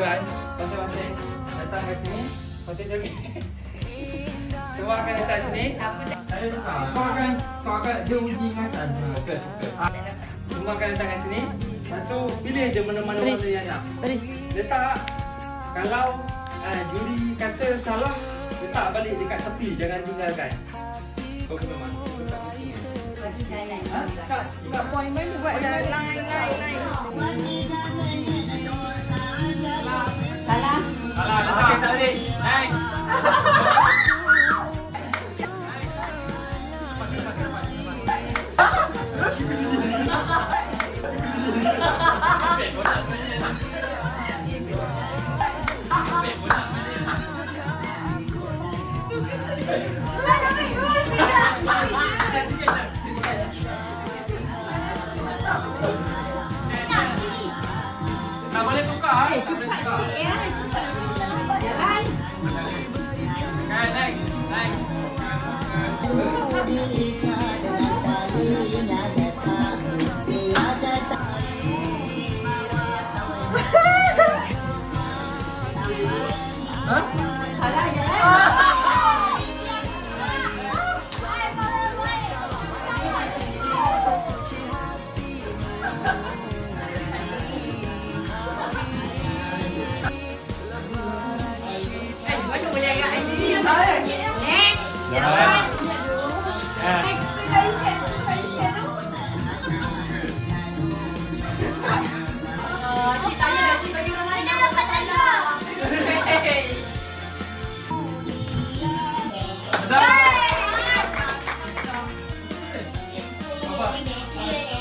orderan masing-masing datang ke sini. Hotel joget. Semua akan datang sini. Kau akan dia uji ingatan. Semua akan datang ke sini. Lepas tu pilih je mana-mana warna yang nak. Letak. Kalau juri kata salah, letak balik dekat tepi, jangan tinggalkan. Kau kena masuk. Tak point mana buat dah line. Salah. Okey, sorry. Nice. Tak boleh tukar. Tak boleh tukar. Jalan. Next.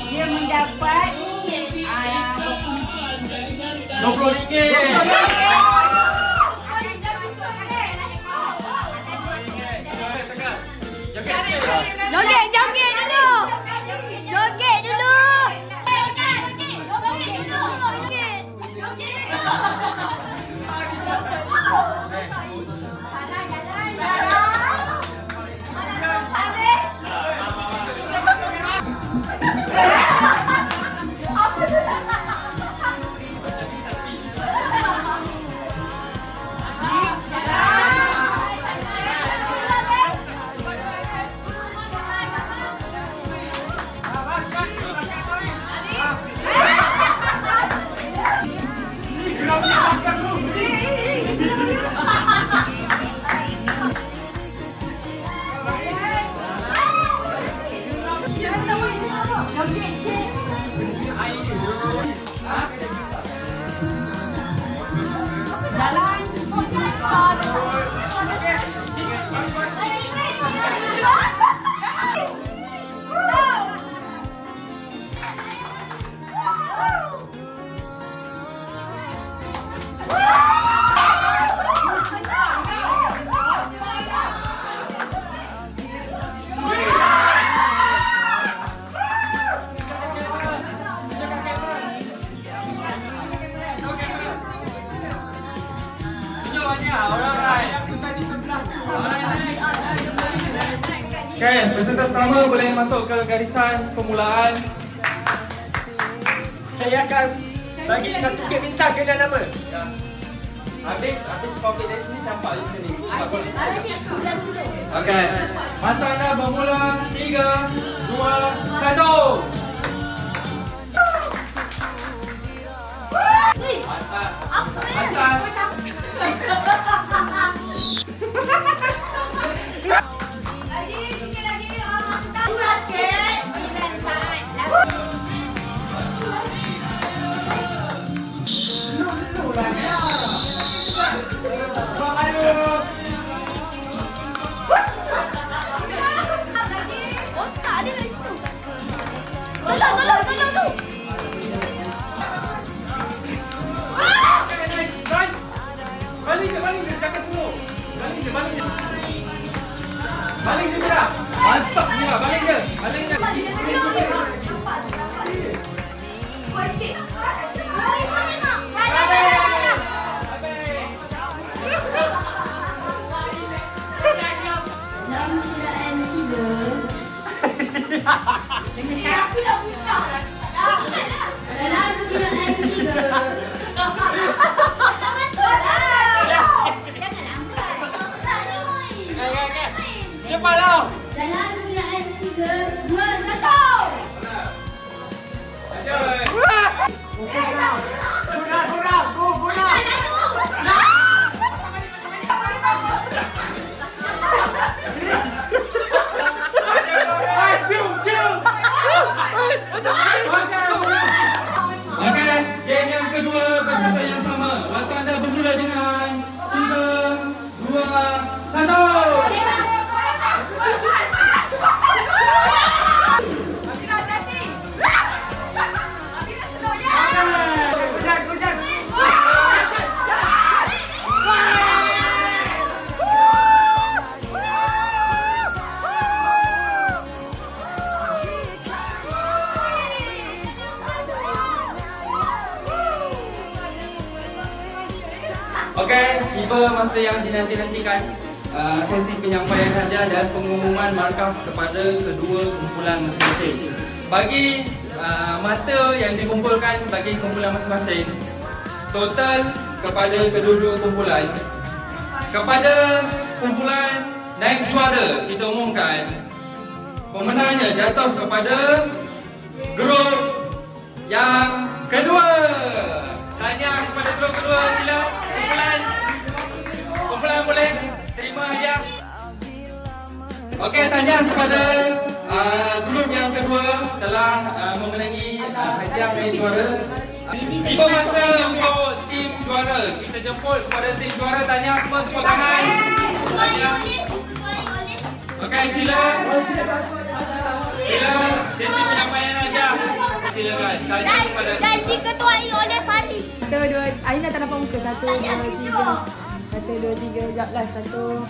Dia mendapat RM20. Joget dulu. Okay, peserta pertama boleh masuk ke garisan permulaan. Saya akan bagi satu kek bintang ke dalam nama. Habis kopi dari sini campak je benda ni. Okay, masa anda bermula 3, 2, 1. Atas. Tolong tu. Balik je, jangan tunggu. Balik je. Balik je Mira. Mantap Mira, balik je. Dalam 3 and 3. cepat lah. Dalam kiraan 3, 2, 1. Okey, game yang kedua peserta yang sama. Waktu anda bermula dengan 3, 2, 1. Okey, tiba masa yang dinanti-nantikan, sesi penyampaian hadiah dan pengumuman markah kepada kedua kumpulan masing-masing. Bagi mata yang dikumpulkan bagi kumpulan masing-masing, total kepada kedua-dua kumpulan. Kepada kumpulan naik juara, kita umumkan pemenangnya jatuh kepada grup yang kedua. Tahniah kepada grup kedua, sila kumpulan boleh terima hadiah. Okey, tahniah kepada grup yang kedua telah memenangi hadiah dari juara. Tiba masa untuk tim juara. Kita jemput kepada tim juara. Tahniah semua, tepuk tangan. Okey, sila sesi penyampaian hadiah. Silakan. Tahniah kepada Dan diketuai oleh Faris. 1, 2, Aina tak nampak muka. 1, 2, 3. 1, 2, 3. Sekejap lah. 1, 2.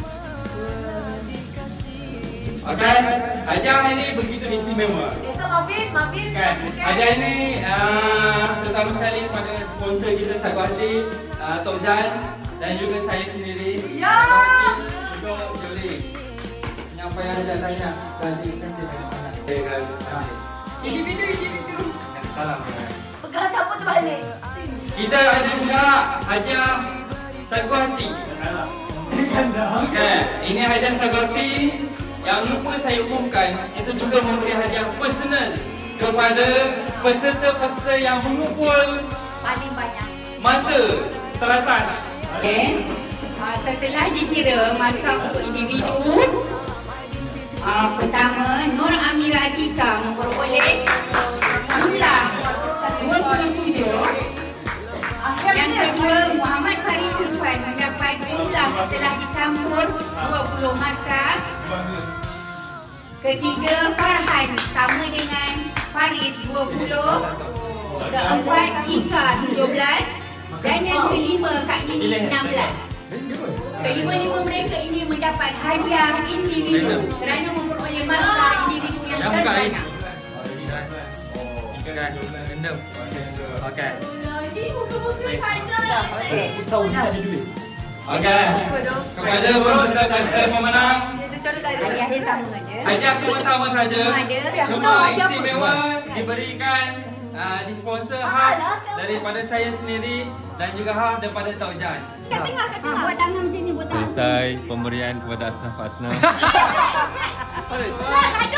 Okey, hadiah ini begitu istimewa. Besok Mabin. Kan? Hadiah ini terutama sekali kepada sponsor kita Sagu Hati, Tok Jan dan juga saya sendiri. Ya! Untuk juri penyampaian hadiah tanya. Terima kasih banyak-banyak. Individu. Salam. Pegang siapa tu balik? Kita ada juga hadiah Sagu Hati. Okey, ini hadiah Sagu Hati. Yang lupa saya umumkan, kita juga memberi hadiah personal kepada peserta-peserta yang mengumpul Paling banyak. mata teratas. Okey. Setelah dikira markah untuk individu, pertama Nur Amira Atika memperoleh jumlah 27. Yang kedua Muhammad Faris Irfan mendapat jumlah setelah dicampur 20 markah. Ketiga Farhan sama dengan Faris 20. Keempat Ika 17. Dan yang kelima Kak Mini 16. Kelima-lima mereka ini mendapat hadiah individu kerana memperoleh markah individu yang terbanyak. Okey. Jadi buku-buku saja. Okey. Kepada peserta-peserta pemenang, Hadiah dia sama aja. hadiah sama-sama saja. Semua ada. Semua istimewa diberikan disponsor khas daripada saya sendiri dan juga khas daripada Tok Jan. Kat tengah. Buat tangan macam ni, buat tangan. Selesai pemberian kepada Asnaf. Aduh,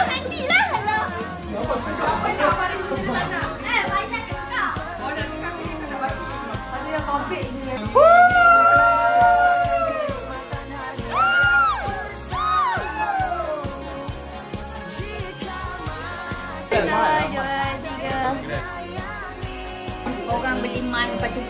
nantilah. Alah. Banyak juga. Ada yang topik ni. Dua, tiga. Orang beriman pada